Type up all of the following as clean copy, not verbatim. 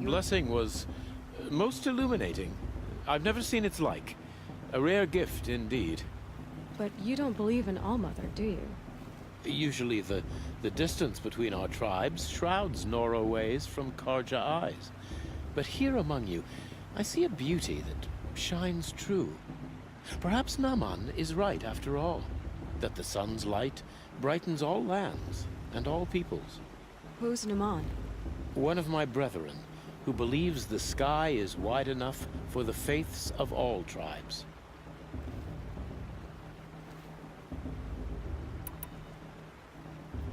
Your blessing was most illuminating. I've never seen its like. A rare gift indeed. But you don't believe in All-Mother, do you? Usually the distance between our tribes shrouds Nora ways from Karja eyes. But here among you, I see a beauty that shines true. Perhaps Naman is right after all, that the sun's light brightens all lands and all peoples. Who's Naman? One of my brethren, who believes the sky is wide enough for the faiths of all tribes.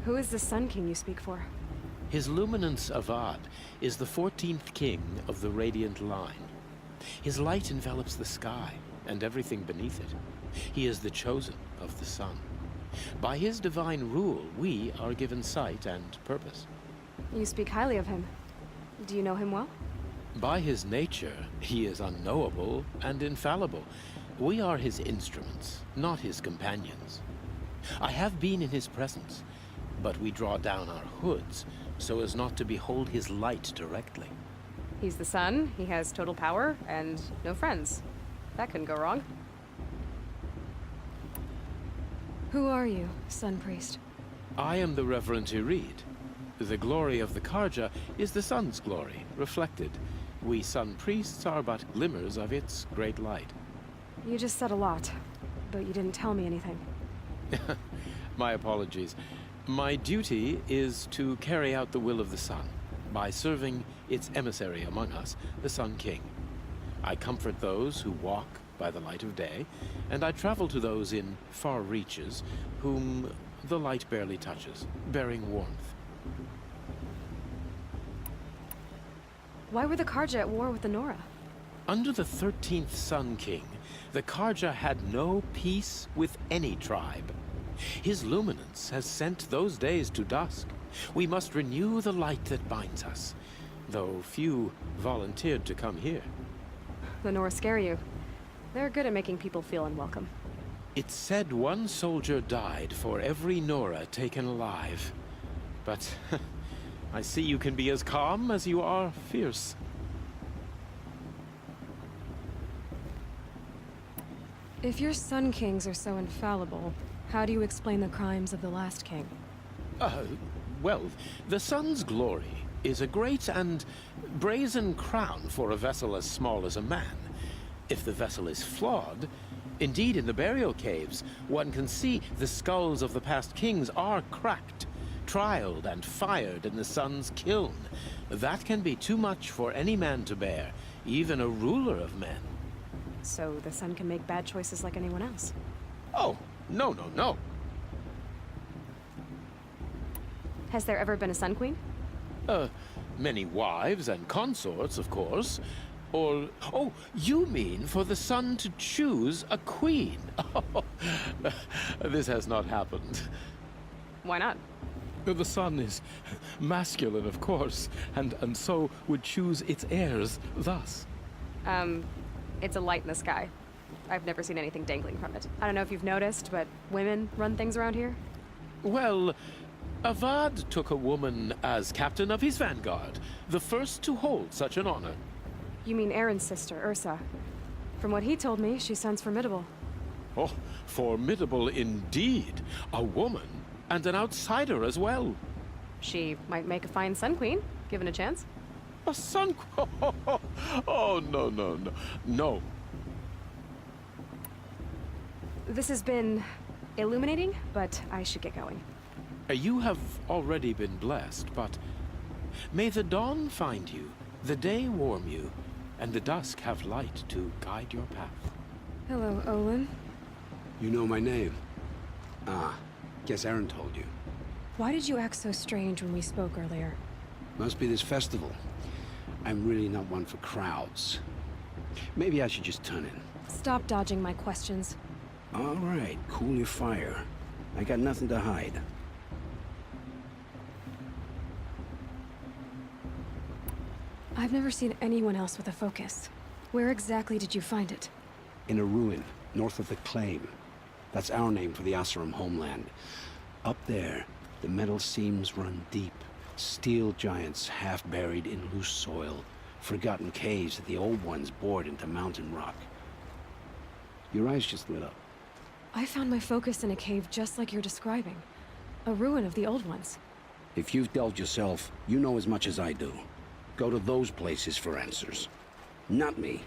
Who is the Sun King you speak for? His Luminance Avad is the 14th king of the Radiant Line. His light envelops the sky and everything beneath it. He is the chosen of the sun. By his divine rule, we are given sight and purpose. You speak highly of him. Do you know him well? By his nature, he is unknowable and infallible. We are his instruments, not his companions. I have been in his presence, but we draw down our hoods so as not to behold his light directly. He's the sun, he has total power, and no friends. That couldn't go wrong. Who are you, Sun Priest? I am the Reverend Irid. The glory of the Karja is the sun's glory, reflected. We sun priests are but glimmers of its great light. You just said a lot, but you didn't tell me anything. My apologies. My duty is to carry out the will of the sun, by serving its emissary among us, the Sun King. I comfort those who walk by the light of day, and I travel to those in far reaches, whom the light barely touches, bearing warmth. Why were the Karja at war with the Nora? Under the 13th Sun King, the Karja had no peace with any tribe. His luminance has sent those days to dusk. We must renew the light that binds us, though few volunteered to come here. The Nora scare you. They're good at making people feel unwelcome. It's said one soldier died for every Nora taken alive. But I see you can be as calm as you are fierce. If your Sun Kings are so infallible, how do you explain the crimes of the last king? Well, the sun's glory is a great and brazen crown for a vessel as small as a man. If the vessel is flawed, indeed in the burial caves, one can see the skulls of the past kings are cracked, trialed and fired in the sun's kiln. That can be too much for any man to bear, even a ruler of men. So the sun can make bad choices like anyone else? Oh, no, no, no. Has there ever been a Sun Queen? Many wives and consorts, of course. Or, oh, you mean for the sun to choose a queen? This has not happened. Why not? The sun is masculine, of course, and so would choose its heirs thus. It's a light in the sky. I've never seen anything dangling from it. I don't know if you've noticed, but women run things around here. Well, Avad took a woman as captain of his vanguard, the first to hold such an honor. You mean Aaron's sister, Ursa. From what he told me, she sounds formidable. Oh, formidable indeed. A woman, and an outsider as well. She might make a fine Sun Queen, given a chance. A sun... Oh, no, no, no. No. This has been illuminating, but I should get going. You have already been blessed, but may the dawn find you, the day warm you, and the dusk have light to guide your path. Hello, Olin. You know my name? Ah, guess Aaron told you. Why did you act so strange when we spoke earlier? Must be this festival. I'm really not one for crowds. Maybe I should just turn in. Stop dodging my questions. All right, cool your fire. I got nothing to hide. I've never seen anyone else with a focus. Where exactly did you find it? In a ruin, north of the Claim. That's our name for the Asuram homeland. Up there, the metal seams run deep. Steel giants half buried in loose soil. Forgotten caves that the old ones bored into mountain rock. Your eyes just lit up. I found my focus in a cave just like you're describing. A ruin of the old ones. If you've delved yourself, you know as much as I do. Go to those places for answers. Not me.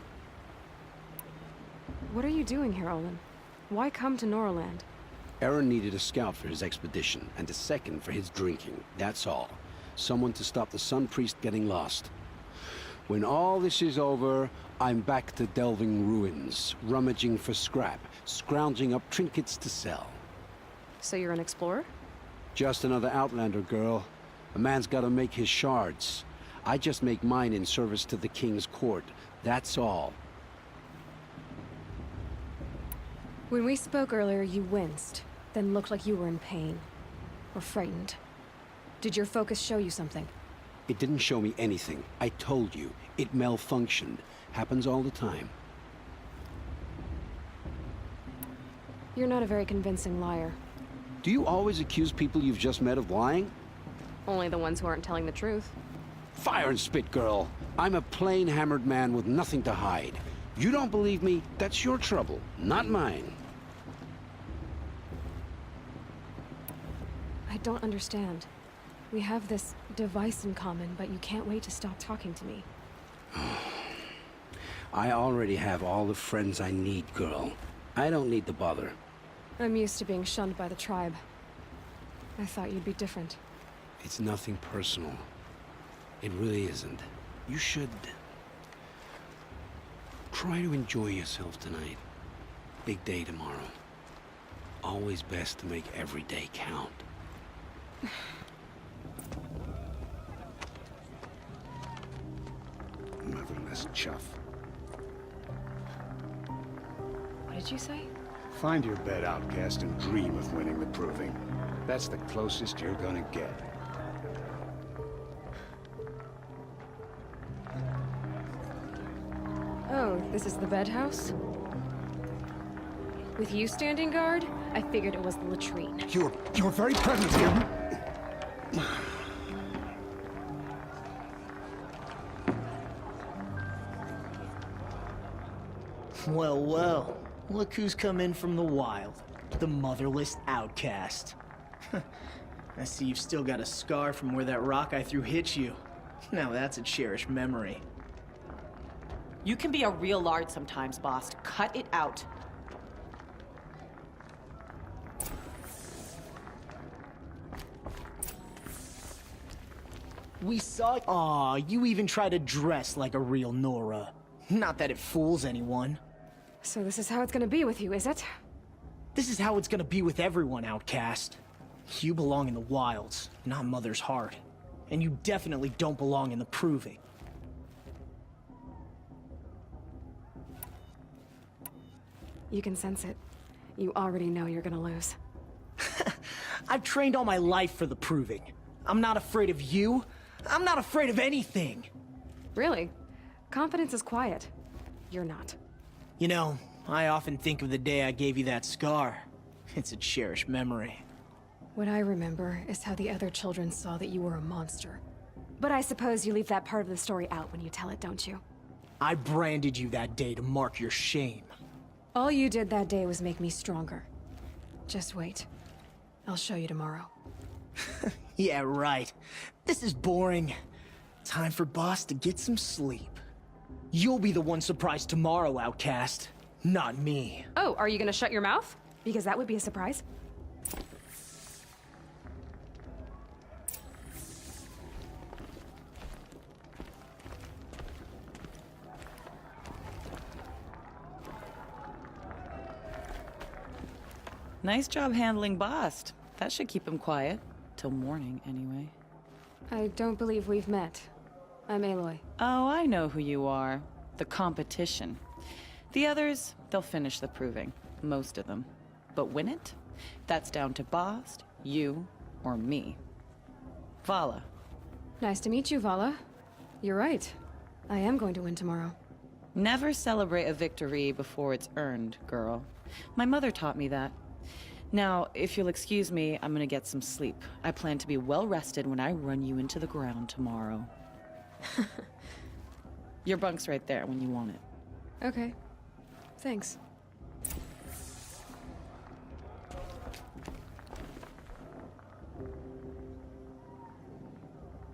What are you doing here, Olin? Why come to Norland? Aaron needed a scout for his expedition, and a second for his drinking. That's all. Someone to stop the Sun Priest getting lost. When all this is over, I'm back to delving ruins, rummaging for scrap, scrounging up trinkets to sell. So you're an explorer? Just another Outlander, girl. A man's gotta make his shards. I just make mine in service to the King's court. That's all. When we spoke earlier, you winced, then looked like you were in pain. Or frightened. Did your focus show you something? It didn't show me anything. I told you. It malfunctioned. Happens all the time. You're not a very convincing liar. Do you always accuse people you've just met of lying? Only the ones who aren't telling the truth. Fire and spit, girl. I'm a plain hammered man with nothing to hide. You don't believe me? That's your trouble, not mine. I don't understand. We have this device in common, but you can't wait to stop talking to me. I already have all the friends I need, girl. I don't need the bother. I'm used to being shunned by the tribe. I thought you'd be different. It's nothing personal. It really isn't. You should try to enjoy yourself tonight. Big day tomorrow. Always best to make every day count. Motherless chuff. What did you say? Find your bed, outcast, and dream of winning the proving. That's the closest you're gonna get. Oh, this is the bed house? With you standing guard, I figured it was the latrine. Your very presence here. Well, well. Look who's come in from the wild. The motherless outcast. I see you've still got a scar from where that rock I threw hit you. Now that's a cherished memory. You can be a real lard sometimes, boss. Cut it out. We saw— Aw, you even try to dress like a real Nora. Not that it fools anyone. So this is how it's gonna be with you, is it? This is how it's gonna be with everyone, outcast. You belong in the wilds, not Mother's heart. And you definitely don't belong in the proving. You can sense it. You already know you're gonna lose. I've trained all my life for the proving. I'm not afraid of you. I'm not afraid of anything. Really? Confidence is quiet. You're not. You know, I often think of the day I gave you that scar. It's a cherished memory. What I remember is how the other children saw that you were a monster. But I suppose you leave that part of the story out when you tell it, don't you? I branded you that day to mark your shame. All you did that day was make me stronger. Just wait. I'll show you tomorrow. Yeah, right. This is boring. Time for Boss to get some sleep. You'll be the one surprised tomorrow, outcast. Not me. Oh, are you gonna shut your mouth? Because that would be a surprise. Nice job handling Bast. That should keep him quiet. Till morning, anyway. I don't believe we've met. I'm Aloy. Oh, I know who you are. The competition. The others, they'll finish the proving. Most of them. But win it? That's down to Bast, you, or me. Vala. Nice to meet you, Vala. You're right. I am going to win tomorrow. Never celebrate a victory before it's earned, girl. My mother taught me that. Now, if you'll excuse me, I'm gonna get some sleep. I plan to be well rested when I run you into the ground tomorrow. Your bunk's right there when you want it. Okay. Thanks.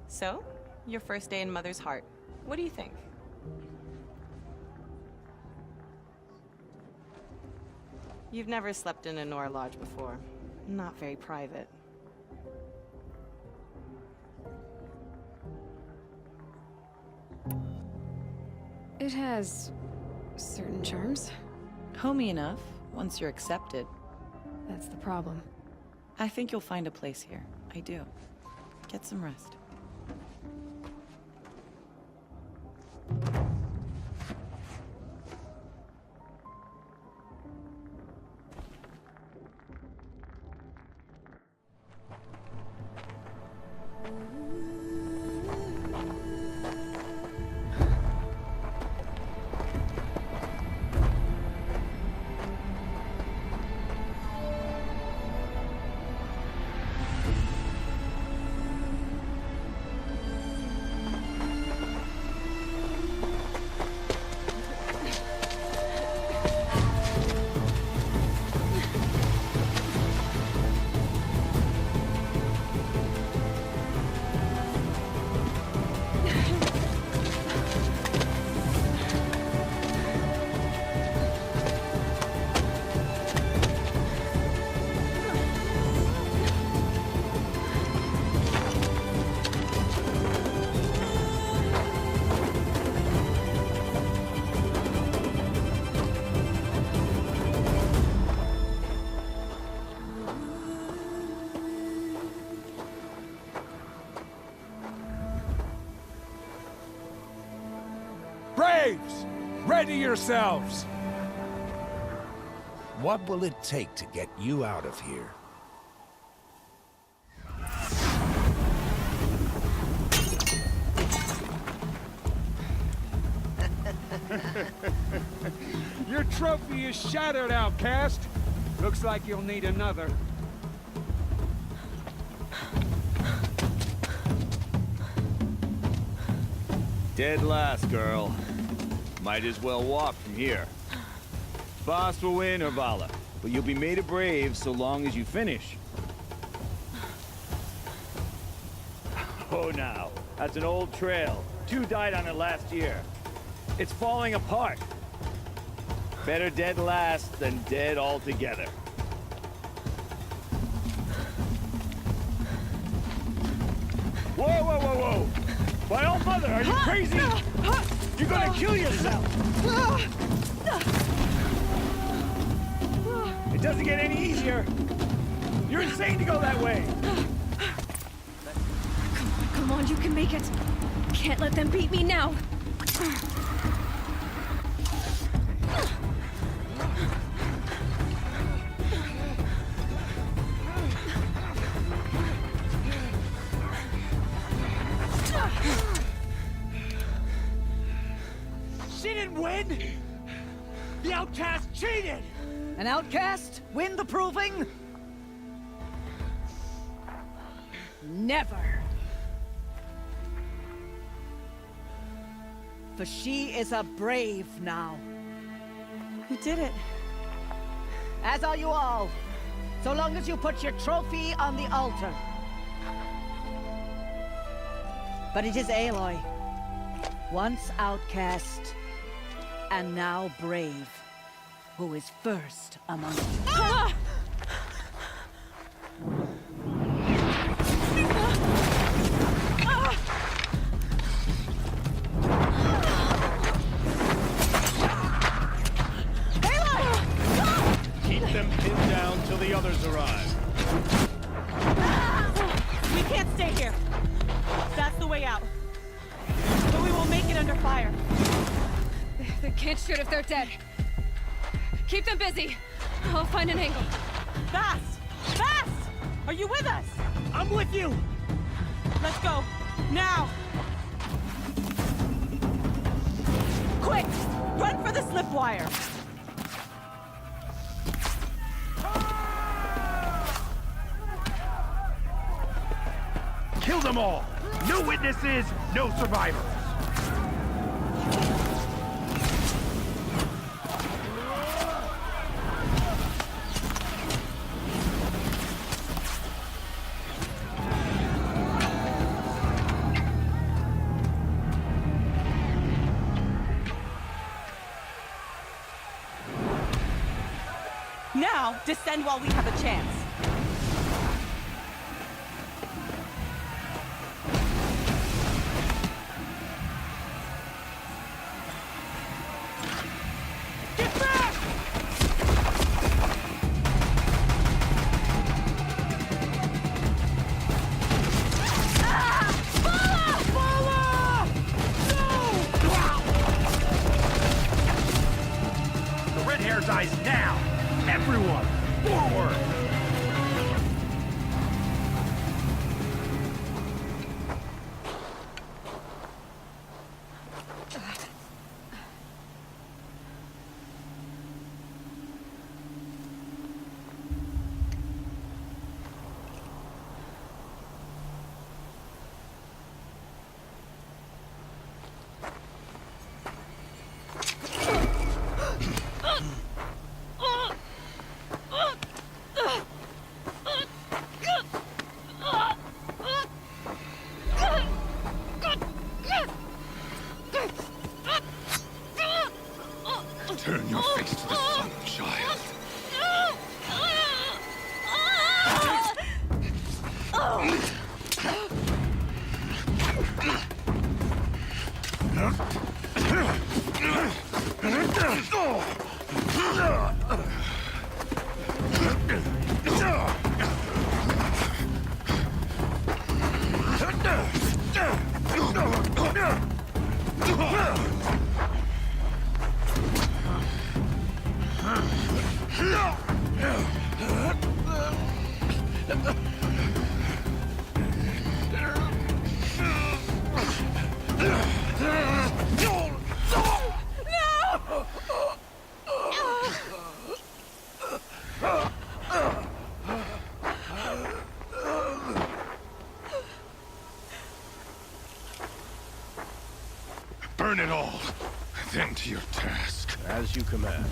So, your first day in Mother's Heart. What do you think? You've never slept in a Nora Lodge before. Not very private. It has certain charms. Homey enough, once you're accepted. That's the problem. I think you'll find a place here. I do. Get some rest. Braves! Ready yourselves! What will it take to get you out of here? Your trophy is shattered, outcast. Looks like you'll need another. Dead last, girl. Might as well walk from here. Boss will win or Vala, but you'll be made a brave so long as you finish. Oh, now. That's an old trail. 2 died on it last year. It's falling apart. Better dead last than dead altogether. Whoa, whoa, whoa, whoa! My old mother, are you crazy? You're gonna kill yourself! It doesn't get any easier! You're insane to go that way! Come on, you can make it. Can't let them beat me now. She didn't win! The outcast cheated! An outcast? Win the proving? Never. For she is a brave now. You did it. As are you all. So long as you put your trophy on the altar. But it is Aloy. Once outcast, and now brave, who is first among you. Ah! Keep them pinned down till the others arrive. We can't stay here. That's the way out. But we won't make it under fire. They can't shoot if they're dead. Keep them busy. I'll find an angle. Fast! Fast! Are you with us? I'm with you! Let's go. Now! Quick! Run for the slip wire! Kill them all! No witnesses, no survivors! Now, descend while we have a chance. Get back! The red hair dies now! Everyone, forward! Turn your face to the sun, child. Burn it all, then to your task. As you command.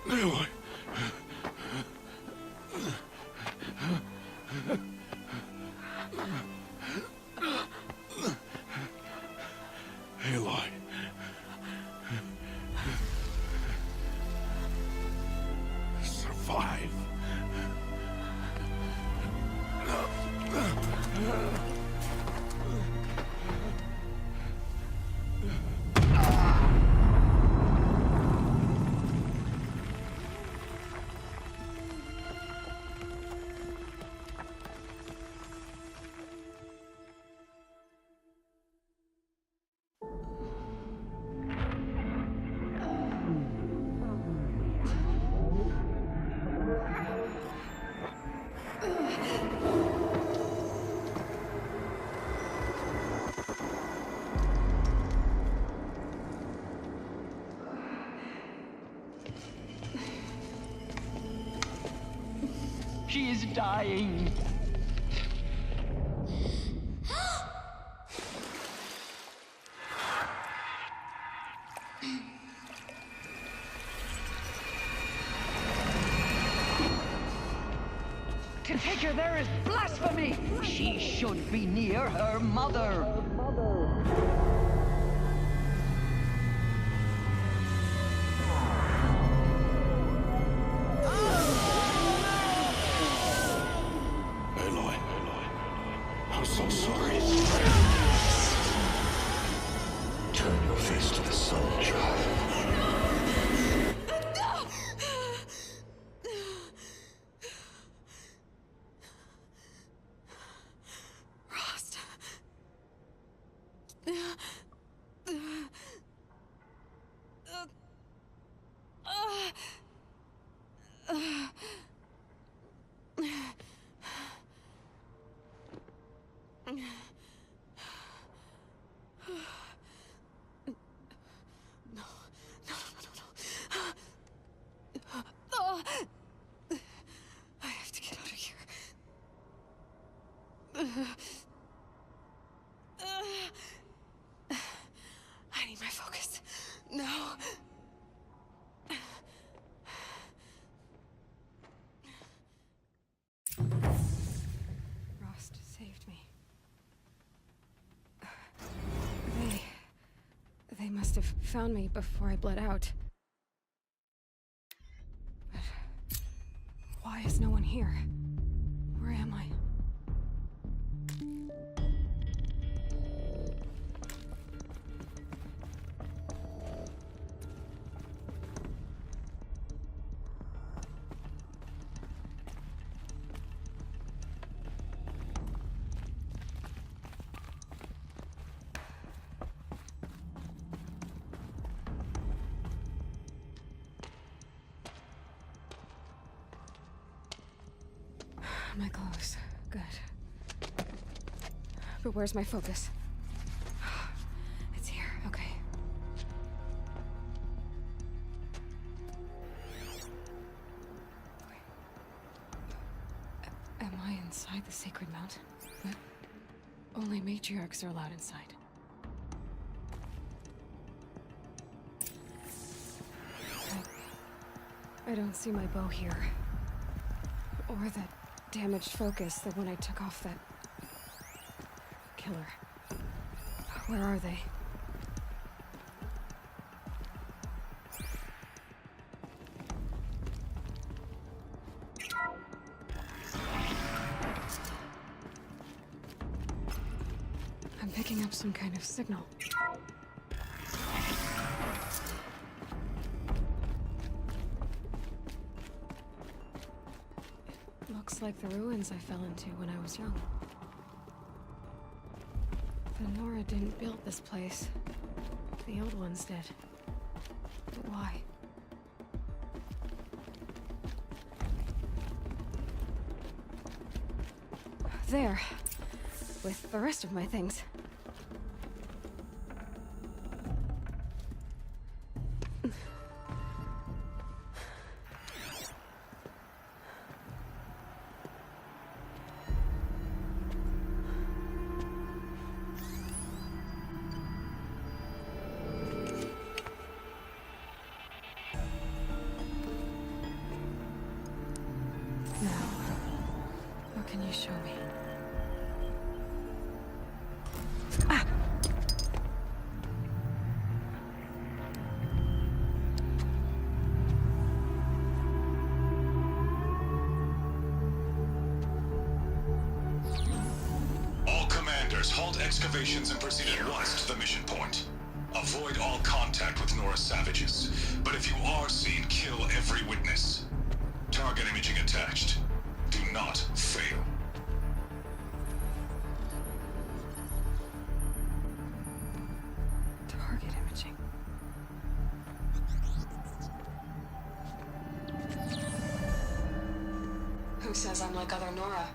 Aloy. Aloy. Survive. She is dying. To take her there is blasphemy! She should be near her mother. Aloy. I'm so sorry. Turn your face to the sun, child. Rost. must have found me before I bled out. But why is no one here? Where am I? My clothes. Good. But where's my focus? It's here. Okay. Wait. Am I inside the sacred mountain? But only matriarchs are allowed inside. I don't see my bow here. Or that damaged focus that when I took off that killer. Where are they? I'm picking up some kind of signal. Looks like the ruins I fell into when I was young. The Nora didn't build this place. The old ones did. But why? There. With the rest of my things. Can you show me? Ah! All commanders, halt excavations and proceed at once to the mission point. Avoid all contact with Nora savages, but if you are seen, kill every witness. Target imaging attached. Do not fail. Target imaging. Who says I'm like other Nora?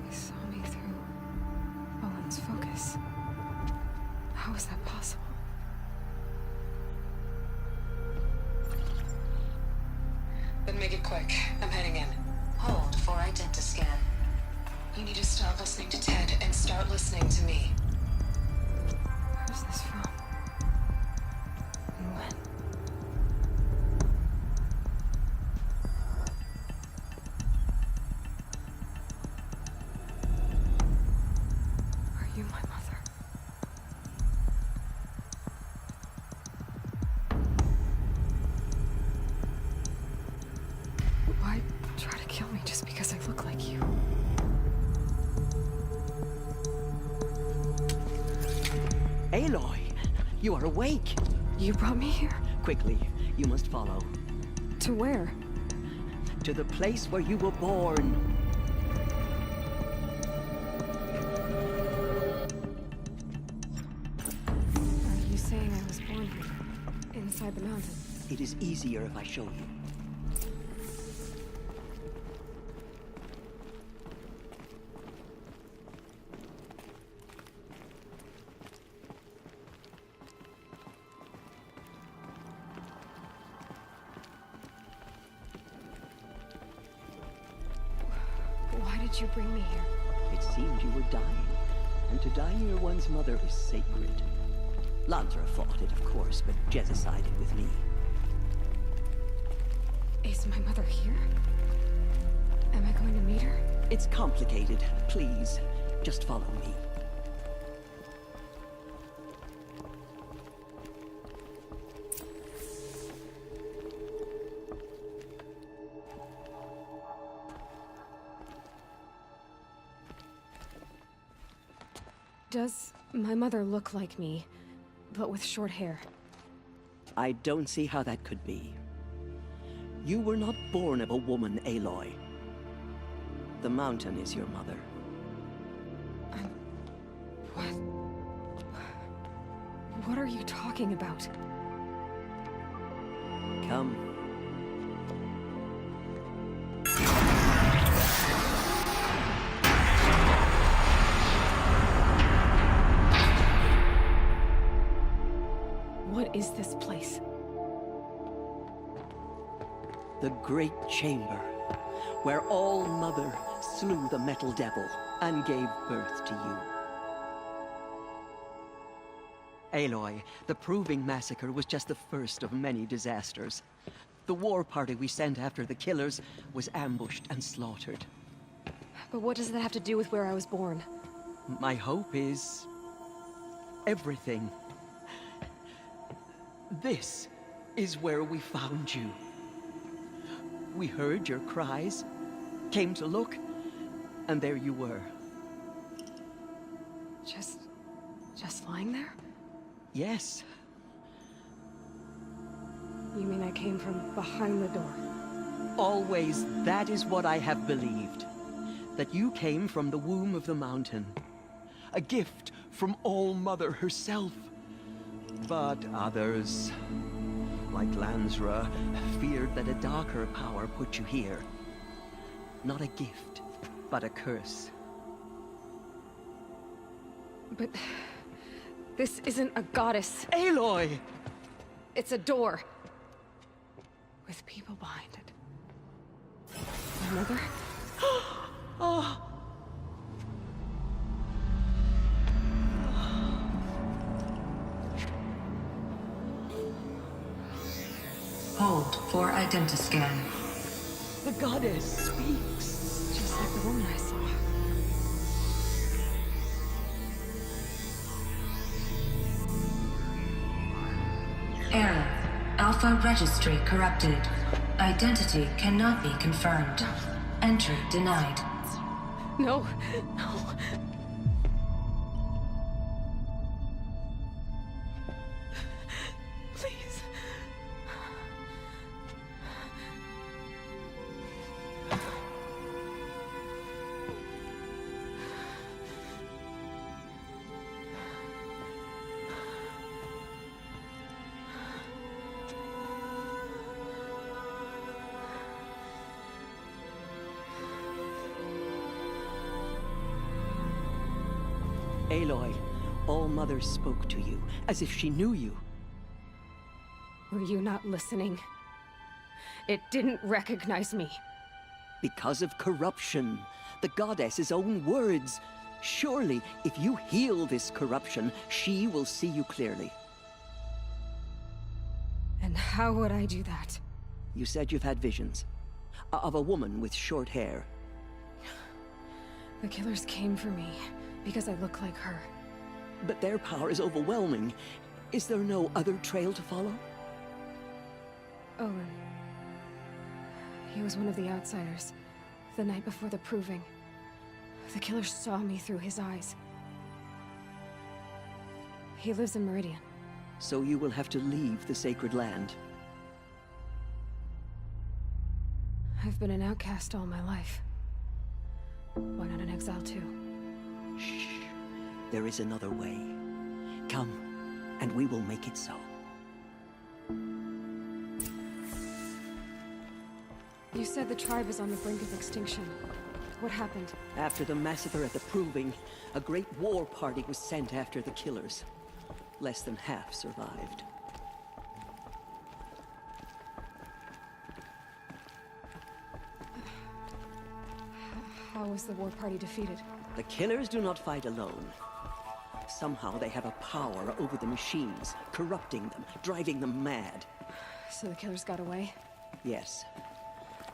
They saw me through Owen's focus. How is that possible? Then make it quick. I'm heading in. Hold for identiscan. You need to stop listening to Ted and start listening to me. Where's this from? And when? Are you my mother? Why try to kill me just because I look like you? Aloy, you are awake. You brought me here? Quickly, you must follow. To where? To the place where you were born. Are you saying I was born here? Inside the mountain? It is easier if I show you. Why did you bring me here? It seemed you were dying, and to die near one's mother is sacred. Lansra fought it, of course, but Jezza sided with me. Is my mother here? Am I going to meet her? It's complicated. Please, just follow me. Does my mother look like me, but with short hair? I don't see how that could be. You were not born of a woman, Aloy. The mountain is your mother. What are you talking about? Come. What is this place? The Great Chamber, where All-Mother slew the Metal Devil and gave birth to you. Aloy, the Proving Massacre was just the first of many disasters. The war party we sent after the killers was ambushed and slaughtered. But what does that have to do with where I was born? My hope is... everything. This is where we found you. We heard your cries, came to look, and there you were. Just lying there? Yes. You mean I came from behind the door? Always, that is what I have believed. That you came from the womb of the mountain. A gift from All-Mother herself. But others, like Lansra, feared that a darker power put you here. Not a gift, but a curse. But... this isn't a goddess. Aloy! It's a door. With people behind it. My mother? Oh! Hold for identiscan. The goddess speaks. Just like the woman I saw. Error. Alpha registry corrupted. Identity cannot be confirmed. Entry denied. No. No. Please. Aloy, All-Mother spoke to you, as if she knew you. Were you not listening? It didn't recognize me. Because of corruption. The goddess's own words. Surely, if you heal this corruption, she will see you clearly. And how would I do that? You said you've had visions. Of a woman with short hair. The killers came for me, because I look like her. But their power is overwhelming. Is there no other trail to follow? Owen. He was one of the outsiders. The night before the Proving. The killers saw me through his eyes. He lives in Meridian. So you will have to leave the sacred land. I've been an outcast all my life. Why not an exile too? Shh. There is another way. Come, and we will make it so. You said the tribe is on the brink of extinction. What happened? After the massacre at the Proving, a great war party was sent after the killers. Less than half survived. How was the war party defeated? The killers do not fight alone. Somehow they have a power over the machines, corrupting them, driving them mad. So the killers got away? Yes.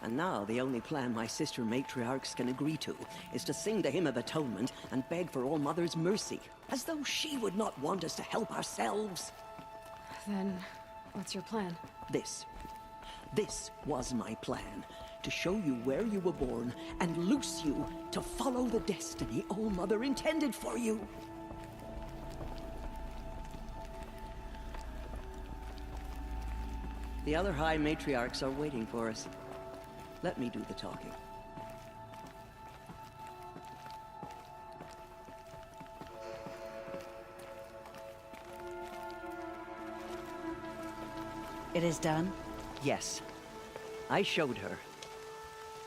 And now the only plan my sister matriarchs can agree to is to sing the Hymn of Atonement and beg for All-Mother's mercy, as though she would not want us to help ourselves. Then, what's your plan? This was my plan. To show you where you were born and loose you to follow the destiny All-Mother intended for you. The other High Matriarchs are waiting for us. Let me do the talking. It is done? Yes. I showed her.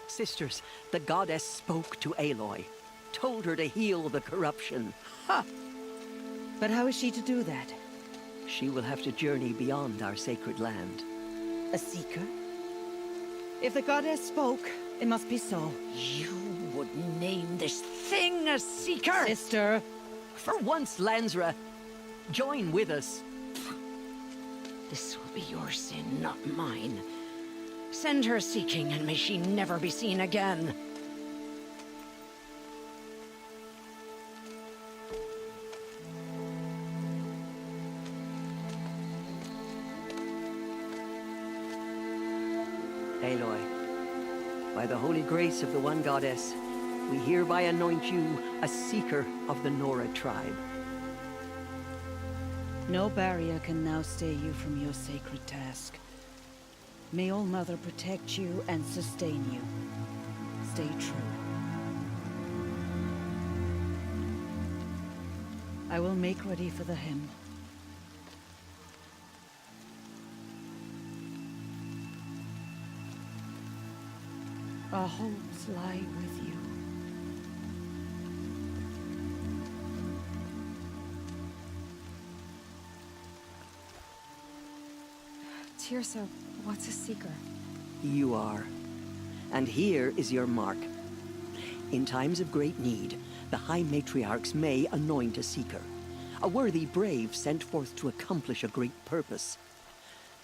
Sisters, the goddess spoke to Aloy. Told her to heal the corruption. Ha! But how is she to do that? She will have to journey beyond our sacred land. A seeker? If the goddess spoke, it must be so. You would name this thing a seeker? Sister! For once, Lansra, join with us. This will be your sin, not mine. Send her seeking, and may she never be seen again. Aloy, by the holy grace of the One Goddess, we hereby anoint you a seeker of the Nora tribe. No barrier can now stay you from your sacred task. May All Mother protect you and sustain you. Stay true. I will make ready for the hymn. Our hopes lie with you. Tirsa, what's a seeker? You are. And here is your mark. In times of great need, the High Matriarchs may anoint a seeker. A worthy brave sent forth to accomplish a great purpose.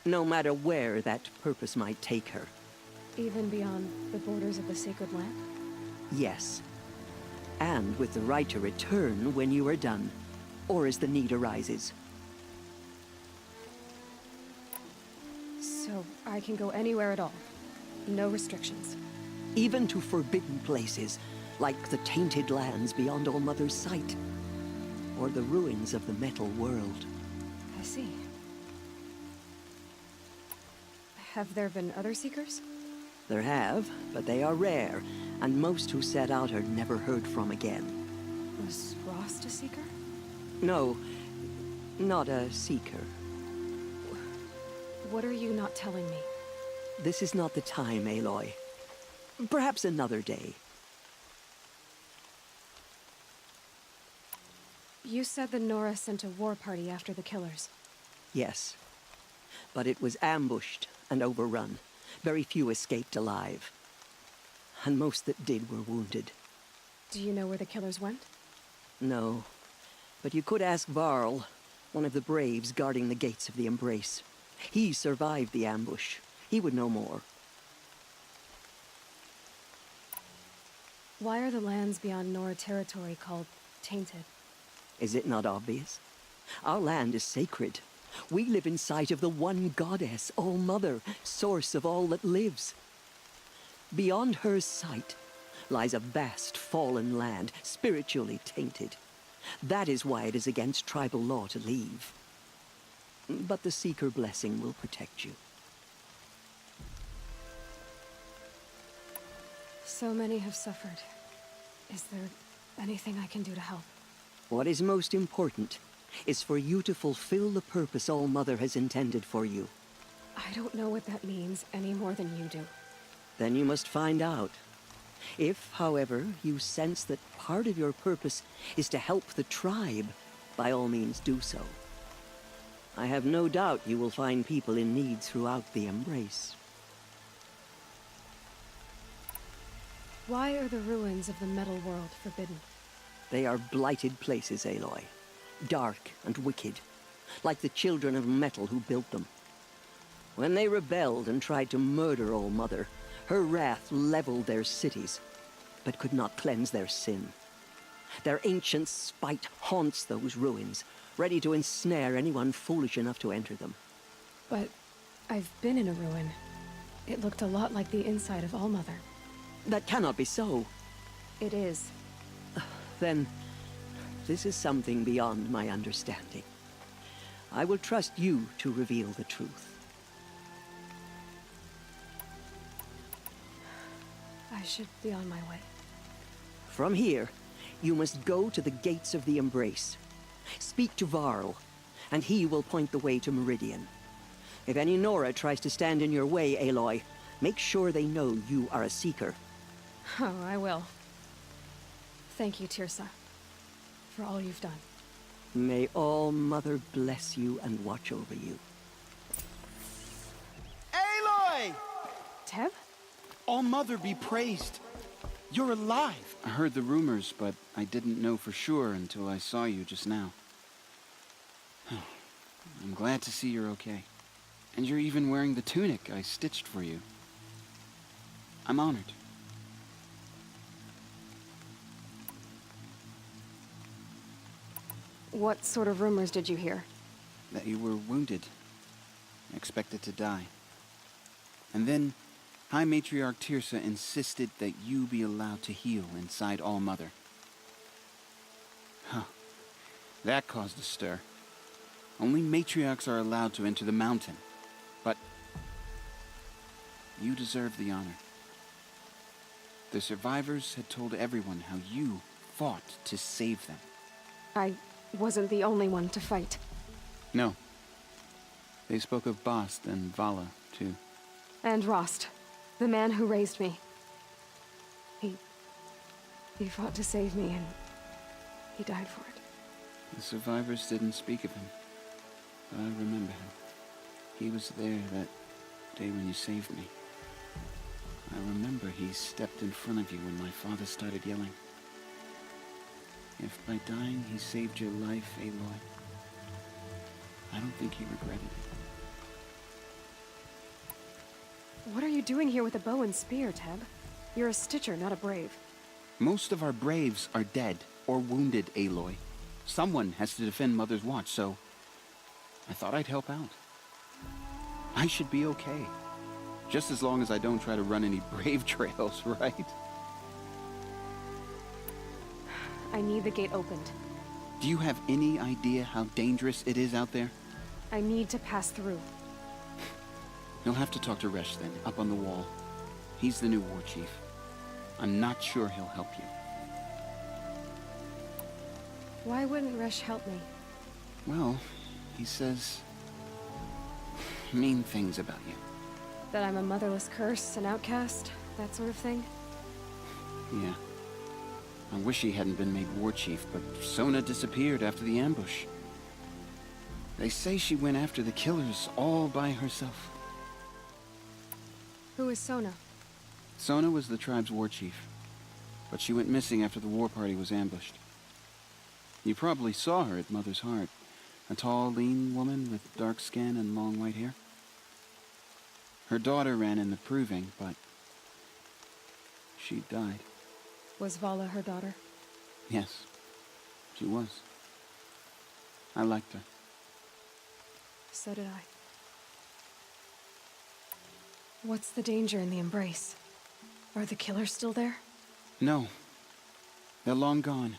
No matter where that purpose might take her. Even beyond the borders of the sacred land? Yes. And with the right to return when you are done, or as the need arises. So I can go anywhere at all? No restrictions? Even to forbidden places, like the tainted lands beyond All Mother's sight. Or the ruins of the metal world. I see. Have there been other seekers? There have, but they are rare, and most who set out are never heard from again. Was Rost a seeker? No, not a seeker. What are you not telling me? This is not the time, Aloy. Perhaps another day. You said the Nora sent a war party after the killers. Yes. But it was ambushed and overrun. Very few escaped alive. And most that did were wounded. Do you know where the killers went? No. But you could ask Varl, one of the braves guarding the gates of the Embrace. He survived the ambush. He would know more. Why are the lands beyond Nora territory called tainted? Is it not obvious? Our land is sacred. We live in sight of the One Goddess, All Mother, source of all that lives. Beyond her sight lies a vast fallen land, spiritually tainted. That is why it is against tribal law to leave. But the Seeker blessing will protect you. So many have suffered. Is there anything I can do to help? What is most important is for you to fulfill the purpose All Mother has intended for you. I don't know what that means any more than you do. Then you must find out. If, however, you sense that part of your purpose is to help the tribe, by all means do so. I have no doubt you will find people in need throughout the Embrace. Why are the ruins of the metal world forbidden? They are blighted places, Aloy. Dark and wicked, like the children of metal who built them. When they rebelled and tried to murder All Mother, her wrath leveled their cities, but could not cleanse their sin. Their ancient spite haunts those ruins, ready to ensnare anyone foolish enough to enter them. But I've been in a ruin. It looked a lot like the inside of All Mother. That cannot be so. It is. Then, this is something beyond my understanding. I will trust you to reveal the truth. I should be on my way. From here, you must go to the gates of the Embrace. Speak to Varl, and he will point the way to Meridian. If any Nora tries to stand in your way, Aloy, make sure they know you are a Seeker. Oh, I will. Thank you, Tirsa, for all you've done. May All Mother bless you and watch over you. Aloy! Teb? All Mother be praised. You're alive. I heard the rumors, but I didn't know for sure until I saw you just now. I'm glad to see you're okay. And you're even wearing the tunic I stitched for you. I'm honored. What sort of rumors did you hear? That you were wounded. Expected to die. And then, High Matriarch Tirsa insisted that you be allowed to heal inside All Mother. Huh. That caused a stir. Only matriarchs are allowed to enter the mountain. But you deserve the honor. The survivors had told everyone how you fought to save them. I wasn't the only one to fight. No. They spoke of Bast and Vala, too. And Rost, the man who raised me. He fought to save me, and he died for it. The survivors didn't speak of him, but I remember him. He was there that day when you saved me. I remember he stepped in front of you when my father started yelling. If by dying he saved your life, Aloy, I don't think he regretted it. What are you doing here with a bow and spear, Teb? You're a Stitcher, not a Brave. Most of our Braves are dead or wounded, Aloy. Someone has to defend Mother's Watch, so I thought I'd help out. I should be okay. Just as long as I don't try to run any Brave trails, right? I need the gate opened. Do you have any idea how dangerous it is out there? I need to pass through. You'll have to talk to Resh then, up on the wall. He's the new war chief. I'm not sure he'll help you. Why wouldn't Resh help me? Well, he says mean things about you. That I'm a motherless curse, an outcast, that sort of thing? Yeah. I wish he hadn't been made war chief, but Sona disappeared after the ambush. They say she went after the killers all by herself. Who is Sona? Sona was the tribe's war chief, but she went missing after the war party was ambushed. You probably saw her at Mother's Heart. A tall, lean woman with dark skin and long white hair. Her daughter ran in the proving, but she died. Was Vala her daughter? Yes, she was. I liked her. So did I. What's the danger in the Embrace? Are the killers still there? No. They're long gone.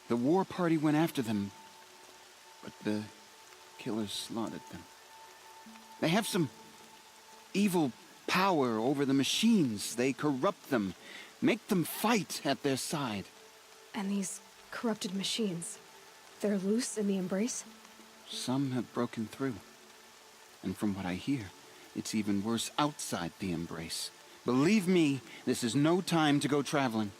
The war party went after them, but the killers slaughtered them. They have some evil power over the machines. They corrupt them, make them fight at their side. And these corrupted machines, they're loose in the Embrace? Some have broken through. And from what I hear, it's even worse outside the Embrace. Believe me, this is no time to go traveling.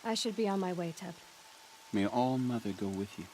I should be on my way, Teb. May All Mother go with you.